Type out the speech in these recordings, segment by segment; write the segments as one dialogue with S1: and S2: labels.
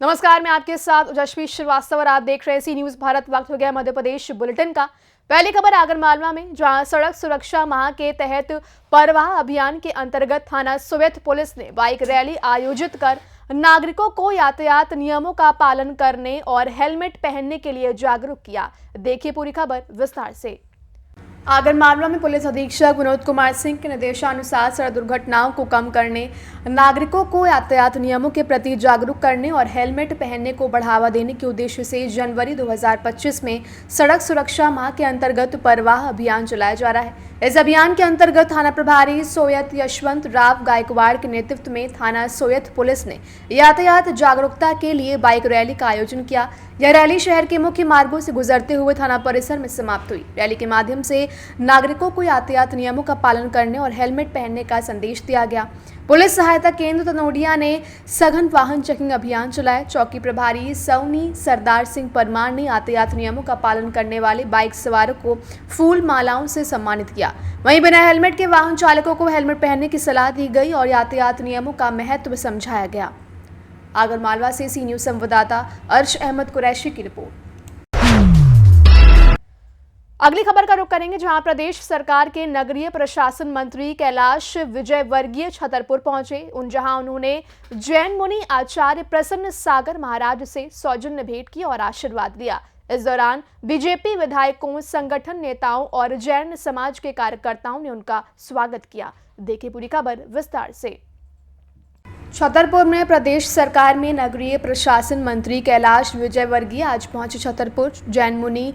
S1: नमस्कार, मैं आपके साथ यशस्वी श्रीवास्तव और आप देख रहे हैं सी न्यूज भारत। वक्त हो गया मध्य प्रदेश बुलेटिन का। पहली खबर आगरमालवा में, जहां सड़क सुरक्षा माह के तहत परवाह अभियान के अंतर्गत थाना सोवेत पुलिस ने बाइक रैली आयोजित कर नागरिकों को यातायात नियमों का पालन करने और हेलमेट पहनने के लिए जागरूक किया। देखिए पूरी खबर विस्तार से। आगरमालवा में पुलिस अधीक्षक विनोद कुमार सिंह के निर्देशानुसार सड़क दुर्घटनाओं को कम करने, नागरिकों को यातायात नियमों के प्रति जागरूक करने और हेलमेट पहनने को बढ़ावा देने के उद्देश्य से जनवरी 2025 में सड़क सुरक्षा माह के अंतर्गत परवाह अभियान चलाया जा रहा है। इस अभियान के अंतर्गत थाना प्रभारी सोयत यशवंत राव गायकवाड़ के नेतृत्व में थाना सोयत पुलिस ने यातायात जागरूकता के लिए बाइक रैली का आयोजन किया। यह रैली शहर के मुख्य मार्गों से गुजरते हुए थाना परिसर में समाप्त हुई। रैली के माध्यम से नागरिकों को यातायात नियमों का पालन करने और हेलमेट पहनने का संदेश दिया गया। पुलिस सहायता केंद्र तनोडिया ने सघन वाहन चेकिंग अभियान चलाया। चौकी प्रभारी सौनी सरदार सिंह परमार ने यातायात नियमों का पालन करने वाले बाइक सवारों को फूल मालाओं से सम्मानित किया। वहीं बिना हेलमेट के वाहन चालकों को हेलमेट पहनने की सलाह दी गई और यातायात नियमों का महत्व समझाया गया। आगरमालवा से सी न्यूज संवाददाता अर्श अहमद कुरैशी की रिपोर्ट। अगली खबर का रुख करेंगे, जहां प्रदेश सरकार के नगरीय प्रशासन मंत्री कैलाश विजयवर्गीय छतरपुर पहुंचे। जहां उन्होंने जैन मुनि आचार्य प्रसन्न सागर महाराज से सौजन्य भेंट की और आशीर्वाद लिया। इस दौरान बीजेपी विधायकों, संगठन नेताओं और जैन समाज के कार्यकर्ताओं ने उनका स्वागत किया। देखिए पूरी खबर विस्तार से। छतरपुर में प्रदेश सरकार में नगरीय प्रशासन मंत्री कैलाश विजयवर्गीय आज पहुंचे। छतरपुर जैन मुनि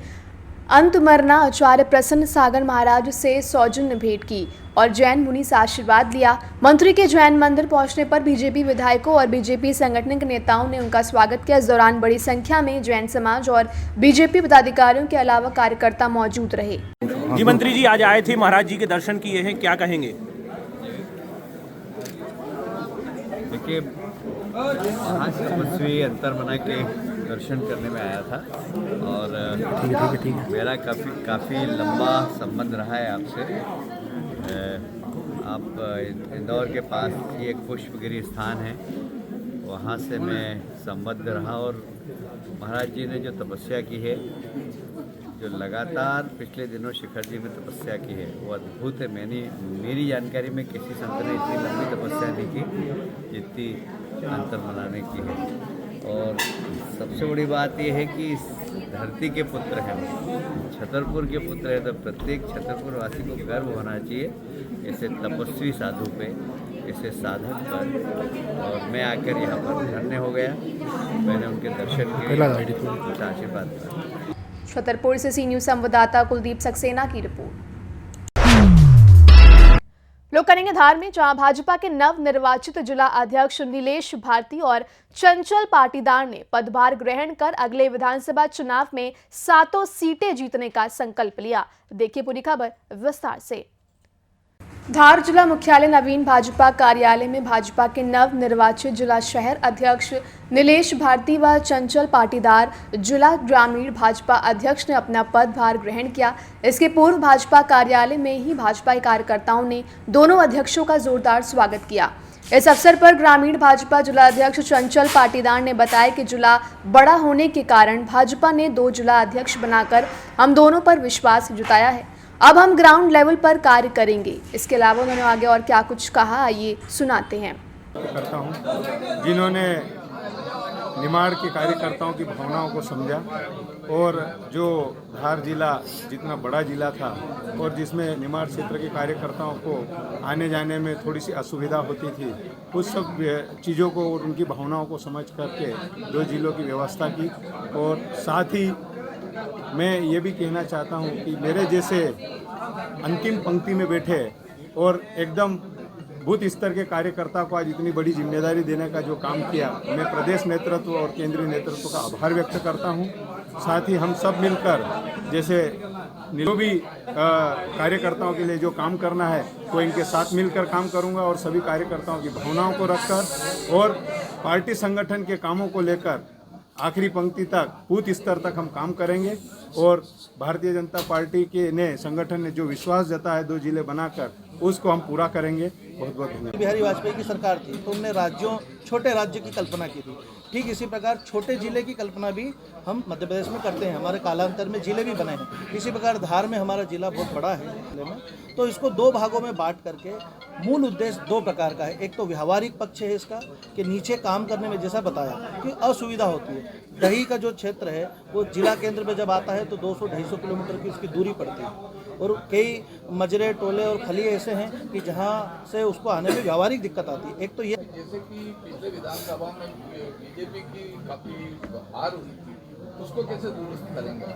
S1: अंतमरना आचार्य प्रसन्न सागर महाराज से सौजन्य भेंट की और जैन मुनि से आशीर्वाद लिया। मंत्री के जैन मंदिर पहुंचने पर बीजेपी विधायकों और बीजेपी संगठन के नेताओं ने उनका स्वागत किया। इस दौरान बड़ी संख्या में जैन समाज और बीजेपी पदाधिकारियों के अलावा कार्यकर्ता मौजूद रहे।
S2: जी मंत्री जी आज आए थे, महाराज जी के दर्शन किए हैं, क्या कहेंगे?
S3: देखिए, आज तपस्वी अंतरमना के दर्शन करने में आया था और मेरा काफ़ी लंबा संबंध रहा है आपसे। आप इंदौर के पास ही एक पुष्पगिरी स्थान है, वहाँ से मैं संबद्ध रहा और महाराज जी ने जो तपस्या की है, जो लगातार पिछले दिनों शिखर जी में तपस्या की है, वो अद्भुत है। मेरी जानकारी में किसी संत ने इतनी लंबी तपस्या नहीं की जितनी अंतरमना ने की है। और सबसे बड़ी बात यह है कि इस धरती के पुत्र हैं, छतरपुर के पुत्र हैं, तो प्रत्येक छतरपुर वासी को गर्व होना चाहिए ऐसे तपस्वी साधु पे, ऐसे साधक पर। और मैं आकर यहाँ पर धन्य हो गया, मैंने उनके दर्शन किए, कुछ आशीर्वाद दिया।
S1: छतरपुर से सी न्यूज संवाददाता कुलदीप सक्सेना की रिपोर्ट। लोग करेंगे धार में, जहां भाजपा के नव निर्वाचित जिला अध्यक्ष नीलेश भारती और चंचल पाटीदार ने पदभार ग्रहण कर अगले विधानसभा चुनाव में 7 सीटें जीतने का संकल्प लिया। देखिए पूरी खबर विस्तार से। धार जिला मुख्यालय नवीन भाजपा कार्यालय में भाजपा के नव निर्वाचित जिला शहर अध्यक्ष नीलेश भारती व चंचल पाटीदार जिला ग्रामीण भाजपा अध्यक्ष ने अपना पदभार ग्रहण किया। इसके पूर्व भाजपा कार्यालय में ही भाजपा कार्यकर्ताओं ने दोनों अध्यक्षों का जोरदार स्वागत किया। इस अवसर पर ग्रामीण भाजपा जिला अध्यक्ष चंचल पाटीदार ने बताया कि जिला बड़ा होने के कारण भाजपा ने 2 जिला अध्यक्ष बनाकर हम दोनों पर विश्वास जताया है। अब हम ग्राउंड लेवल पर कार्य करेंगे। इसके अलावा उन्होंने आगे और क्या कुछ कहा, आइए सुनाते हैं।
S4: करता हूं जिन्होंने निमाड़ के कार्यकर्ताओं की भावनाओं को समझा और जो धार जिला जितना बड़ा जिला था और जिसमें निमाड़ क्षेत्र के कार्यकर्ताओं को आने जाने में थोड़ी सी असुविधा होती थी, उस सब चीज़ों को और उनकी भावनाओं को समझ करके 2 जिलों की व्यवस्था की। और साथ ही मैं ये भी कहना चाहता हूँ कि मेरे जैसे अंतिम पंक्ति में बैठे और एकदम बूथ स्तर के कार्यकर्ता को आज इतनी बड़ी जिम्मेदारी देने का जो काम किया, मैं प्रदेश नेतृत्व और केंद्रीय नेतृत्व का आभार व्यक्त करता हूँ। साथ ही हम सब मिलकर जैसे जो भी कार्यकर्ताओं के लिए जो काम करना है, तो इनके साथ मिलकर काम करूँगा और सभी कार्यकर्ताओं की भावनाओं को रखकर और पार्टी संगठन के कामों को लेकर आखिरी पंक्ति तक, बूथ स्तर तक हम काम करेंगे। और भारतीय जनता पार्टी के संगठन ने जो विश्वास जताया है 2 जिले बनाकर, उसको हम पूरा करेंगे। बहुत बहुत धन्यवाद।
S5: बिहारी वाजपेयी की सरकार थी तो उनने छोटे राज्य की कल्पना की थी। ठीक इसी प्रकार छोटे जिले की कल्पना भी हम मध्य प्रदेश में करते हैं। हमारे कालांतर में जिले भी बने हैं। इसी प्रकार धार में हमारा जिला बहुत बड़ा है जिले में, तो इसको 2 भागों में बांट करके मूल उद्देश्य 2 प्रकार का है। एक तो व्यावहारिक पक्ष है इसका कि नीचे काम करने में जैसा बताया कि असुविधा होती है। दही का जो क्षेत्र है वो जिला केंद्र में जब आता है तो 200-250 किलोमीटर की उसकी दूरी पड़ती है और कई मजरे टोले और खली ऐसे हैं कि जहाँ से उसको आने में व्यावहारिक दिक्कत आती है। एक तो ये
S6: जैसे कि पिछले विधानसभा में बीजेपी की काफी हार हुई थी, उसको कैसे दुरुस्त करेंगे?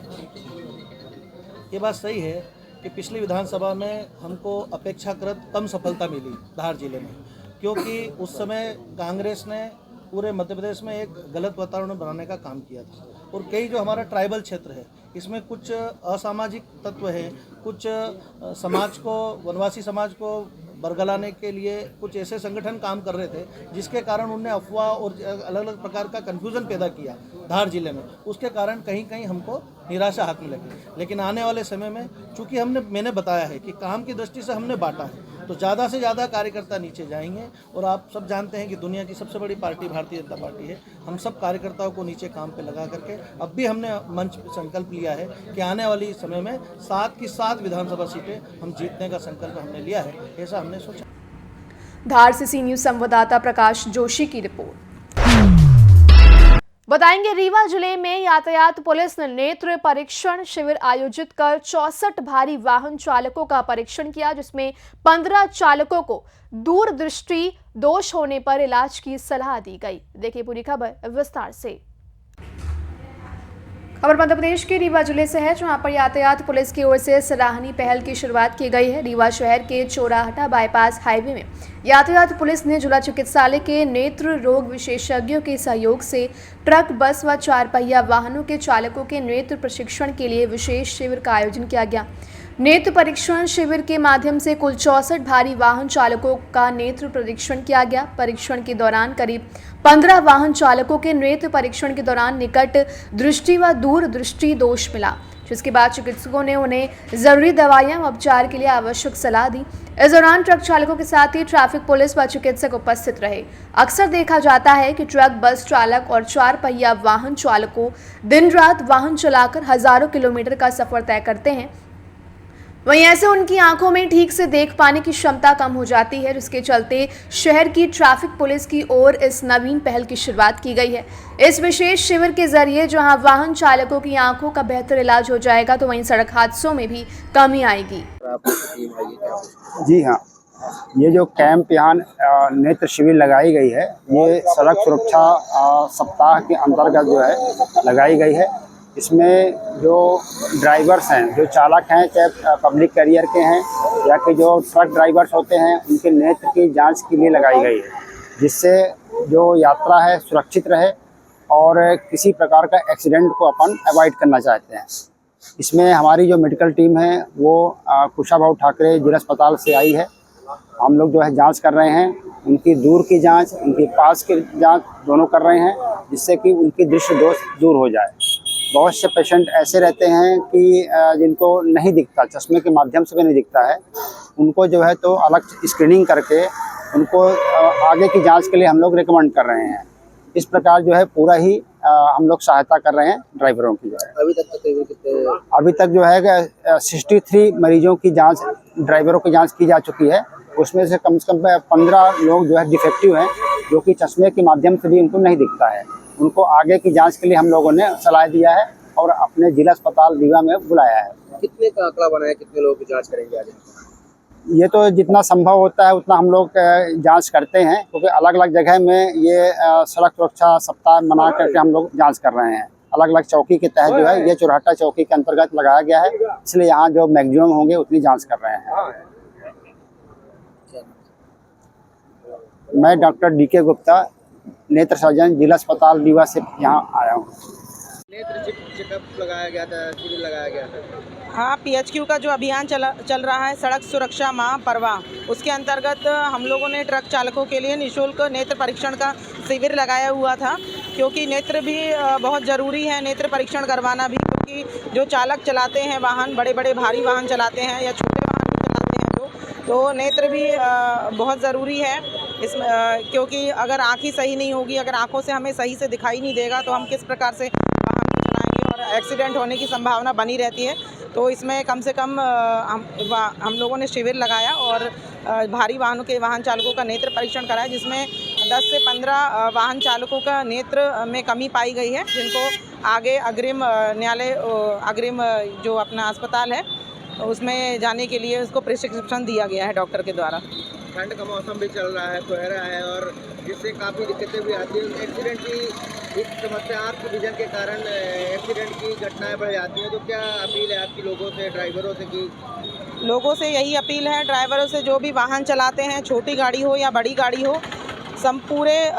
S5: ये बात सही है कि पिछली विधानसभा में हमको अपेक्षाकृत कम सफलता मिली धार जिले में, क्योंकि उस समय कांग्रेस ने पूरे मध्य प्रदेश में एक गलत वातावरण बनाने का काम किया था और कई जो हमारा ट्राइबल क्षेत्र है इसमें कुछ असामाजिक तत्व हैं, कुछ समाज को, वनवासी समाज को बरगलाने के लिए कुछ ऐसे संगठन काम कर रहे थे जिसके कारण उनने अफवाह और अलग अलग प्रकार का कन्फ्यूज़न पैदा किया धार जिले में। उसके कारण कहीं कहीं हमको निराशा हाथ में लगी। लेकिन आने वाले समय में चूँकि मैंने बताया है कि काम की दृष्टि से हमने बांटा है तो ज़्यादा से ज़्यादा कार्यकर्ता नीचे जाएंगे। और आप सब जानते हैं कि दुनिया की सबसे बड़ी पार्टी भारतीय जनता पार्टी है। हम सब कार्यकर्ताओं को नीचे काम पे लगा करके अब भी हमने मंच पे संकल्प लिया है कि आने वाली समय में 7 की 7 विधानसभा सीटें हम जीतने का संकल्प हमने लिया है, ऐसा हमने सोचा।
S1: धार से सी न्यूज संवाददाता प्रकाश जोशी की रिपोर्ट। बताएंगे, रीवा जिले में यातायात पुलिस ने नेत्र परीक्षण शिविर आयोजित कर 64 भारी वाहन चालकों का परीक्षण किया, जिसमें 15 चालकों को दूरदृष्टि दोष होने पर इलाज की सलाह दी गई। देखिए पूरी खबर विस्तार से। खबर मध्य प्रदेश के रीवा जिले से है, जहां पर यातायात पुलिस की ओर से सराहनीय पहल की शुरुआत की गई है। रीवा शहर के चौराहटा बाईपास हाईवे में यातायात पुलिस ने जिला चिकित्सालय के नेत्र रोग विशेषज्ञों के सहयोग से ट्रक, बस व 4 पहिया वाहनों के चालकों के नेत्र प्रशिक्षण के लिए विशेष शिविर का आयोजन किया गया। नेत्र परीक्षण शिविर के माध्यम से कुल 64 भारी वाहन चालकों का नेत्र परीक्षण किया गया। परीक्षण के दौरान करीब 15 वाहन चालकों के नेत्र परीक्षण के दौरान निकट दृष्टि व दूर दृष्टि दोष मिला, जिसके बाद चिकित्सकों ने उन्हें जरूरी दवाइयां व उपचार के लिए आवश्यक सलाह दी। इस दौरान ट्रक चालकों के साथ ही ट्रैफिक पुलिस व चिकित्सक उपस्थित रहे। अक्सर देखा जाता है कि ट्रक, बस चालक और 4 पहिया वाहन चालकों दिन रात वाहन चलाकर हजारों किलोमीटर का सफर तय करते हैं। वहीं ऐसे उनकी आंखों में ठीक से देख पाने की क्षमता कम हो जाती है, जिसके चलते शहर की ट्रैफिक पुलिस की ओर इस नवीन पहल की शुरुआत की गई है। इस विशेष शिविर के जरिए जहां वाहन चालकों की आंखों का बेहतर इलाज हो जाएगा, तो वहीं सड़क हादसों में भी कमी आएगी।
S7: जी हाँ, ये जो कैंप यहाँ नेत्र शिविर लगाई गई है, ये सड़क सुरक्षा सप्ताह के अंतर्गत जो है लगाई गई है। इसमें जो ड्राइवर्स हैं, जो चालक हैं, चाहे पब्लिक कैरियर के हैं या कि जो ट्रक ड्राइवर्स होते हैं, उनके नेत्र की जांच के लिए लगाई गई है, जिससे जो यात्रा है सुरक्षित रहे और किसी प्रकार का एक्सीडेंट को अपन अवॉइड करना चाहते हैं। इसमें हमारी जो मेडिकल टीम है वो कुशाभाऊ ठाकरे जिला अस्पताल से आई है। हम लोग जो है जांच कर रहे हैं, उनकी दूर की जांच, उनकी पास की जांच दोनों कर रहे हैं, जिससे कि उनकी दृष्टि दोष दूर हो जाए। बहुत से पेशेंट ऐसे रहते हैं कि जिनको नहीं दिखता, चश्मे के माध्यम से भी नहीं दिखता है, उनको जो है तो अलग स्क्रीनिंग करके उनको आगे की जांच के लिए हम लोग रिकमेंड कर रहे हैं। इस प्रकार जो है पूरा ही हम लोग सहायता कर रहे हैं ड्राइवरों की। जो है अभी तक जो है 63 मरीजों की जांच, ड्राइवरों की जांच की जा चुकी है। उसमें से कम 15 लोग जो है डिफेक्टिव हैं, जो कि चश्मे के माध्यम से भी उनको नहीं दिखता है। उनको आगे की जांच के लिए हम लोगों ने सलाह दिया है और अपने जिला अस्पताल रीवा में बुलाया है। कितने का आंकड़ा बनाया, कितने लोगों की जांच करेंगे आगे? ये तो जितना संभव होता है उतना हम लोग जांच करते हैं, क्योंकि अलग अलग जगह में ये सड़क सुरक्षा सप्ताह मना करके हम लोग जांच कर रहे हैं। अलग अलग चौकी के तहत जो है ये चौराहटा चौकी के अंतर्गत लगाया गया है, इसलिए यहाँ जो मैक्सिमम होंगे उतनी जाँच कर रहे हैं। मैं डॉक्टर DK गुप्ता, नेत्र सर्जन, जिला अस्पताल रीवा से यहाँ आया हूँ।
S8: नेत्र चेकअप लगाया गया था, शिविर लगाया गया था।
S9: हाँ, PHQ का जो अभियान चल रहा है, सड़क सुरक्षा माह परवा, उसके अंतर्गत हम लोगों ने ट्रक चालकों के लिए निःशुल्क नेत्र परीक्षण का शिविर लगाया हुआ था, क्योंकि नेत्र भी बहुत ज़रूरी है, नेत्र परीक्षण करवाना भी। क्योंकि जो चालक चलाते हैं वाहन, बड़े बड़े भारी वाहन चलाते हैं या छोटे वाहन भी चलाते हैं, तो नेत्र भी बहुत ज़रूरी है इसमें, क्योंकि अगर आँख ही सही नहीं होगी, अगर आँखों से हमें सही से दिखाई नहीं देगा तो हम किस प्रकार से वाहन चलाएंगे और एक्सीडेंट होने की संभावना बनी रहती है। तो इसमें कम से कम हम लोगों ने शिविर लगाया और भारी वाहनों के वाहन चालकों का नेत्र परीक्षण कराया, जिसमें 10 से 15 वाहन चालकों का नेत्र में कमी पाई गई है, जिनको आगे अग्रिम जो अपना अस्पताल है उसमें जाने के लिए उसको प्रिस्क्रिप्शन दिया गया है डॉक्टर के द्वारा।
S8: ठंड का मौसम भी चल रहा है, कोहरा है और जिससे काफ़ी दिक्कतें भी आती हैं। एक्सीडेंट की इस समस्या आपके विजन के कारण एक्सीडेंट की घटनाएं बढ़ जाती हैं, तो क्या अपील है आपकी लोगों से, ड्राइवरों से? कि
S9: लोगों से यही अपील है, ड्राइवरों से, जो भी वाहन चलाते हैं, छोटी गाड़ी हो या बड़ी गाड़ी हो, पूरे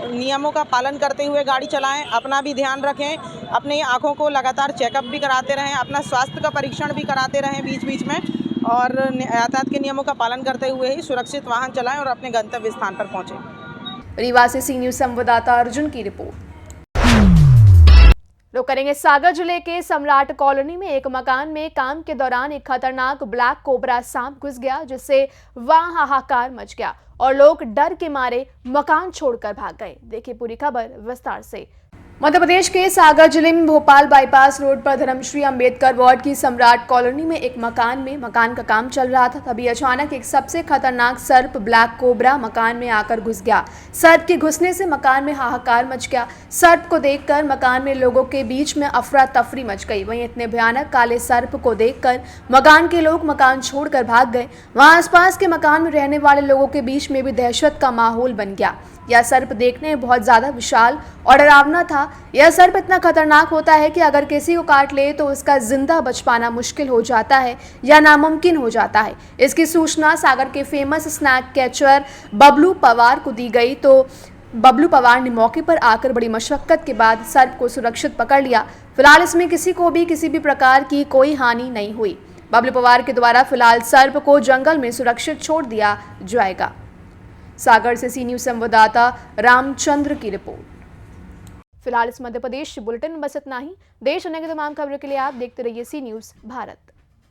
S9: नियमों का पालन करते हुए गाड़ी चलाएं, अपना भी ध्यान रखें, अपनी आँखों को लगातार चेकअप भी कराते रहें, अपना स्वास्थ्य का परीक्षण भी कराते रहें बीच बीच में, और यातायात के नियमों का पालन करते हुए ही सुरक्षित वाहन चलाएं और अपने गंतव्य स्थान पर पहुंचें।
S1: रीवा से सी न्यूज़ संवाददाता अर्जुन की रिपोर्ट। रुक करेंगे सागर जिले के सम्राट कॉलोनी में एक मकान में काम के दौरान एक खतरनाक ब्लैक कोबरा सांप घुस गया, जिससे वहां हाहाकार मच गया और लोग डर के मारे मकान छोड़कर भाग गए। देखिए पूरी खबर विस्तार से। मध्य प्रदेश के सागर जिले में भोपाल बाईपास रोड पर धर्मश्री अंबेडकर वार्ड की सम्राट कॉलोनी में एक मकान का काम चल रहा था। तभी अचानक एक सबसे खतरनाक सर्प ब्लैक कोबरा मकान में आकर घुस गया। सर्प के घुसने से मकान में हाहाकार मच गया। सर्प को देखकर मकान में लोगों के बीच में अफरा तफरी मच गई। वहीं इतने भयानक काले सर्प को देखकर मकान के लोग मकान छोड़कर भाग गए। वहां आसपास के मकान में रहने वाले लोगों के बीच में भी दहशत का माहौल बन गया। यह सर्प देखने में बहुत ज्यादा विशाल और डरावना था। यह सर्प इतना खतरनाक होता है कि अगर किसी को काट ले तो उसका जिंदा बच पाना मुश्किल हो जाता है या नामुमकिन हो जाता है। इसकी सूचना सागर के famous snake catcher Bablu Pawar को दी गई, तो बबलू पवार ने मौके पर आकर बड़ी मशक्कत के बाद सर्प को सुरक्षित पकड़ लिया। फिलहाल इसमें किसी को भी किसी भी प्रकार की कोई हानि नहीं हुई। बबलू पवार के द्वारा फिलहाल सर्प को जंगल में सुरक्षित छोड़ दिया जाएगा। सागर से सी न्यूज़ संवाददाता रामचंद्र की रिपोर्ट। फिलहाल इस मध्य प्रदेश बुलेटिन में बस इतना ही। देश दुनिया की तमाम खबरों के लिए आप देखते रहिए सी न्यूज़ भारत।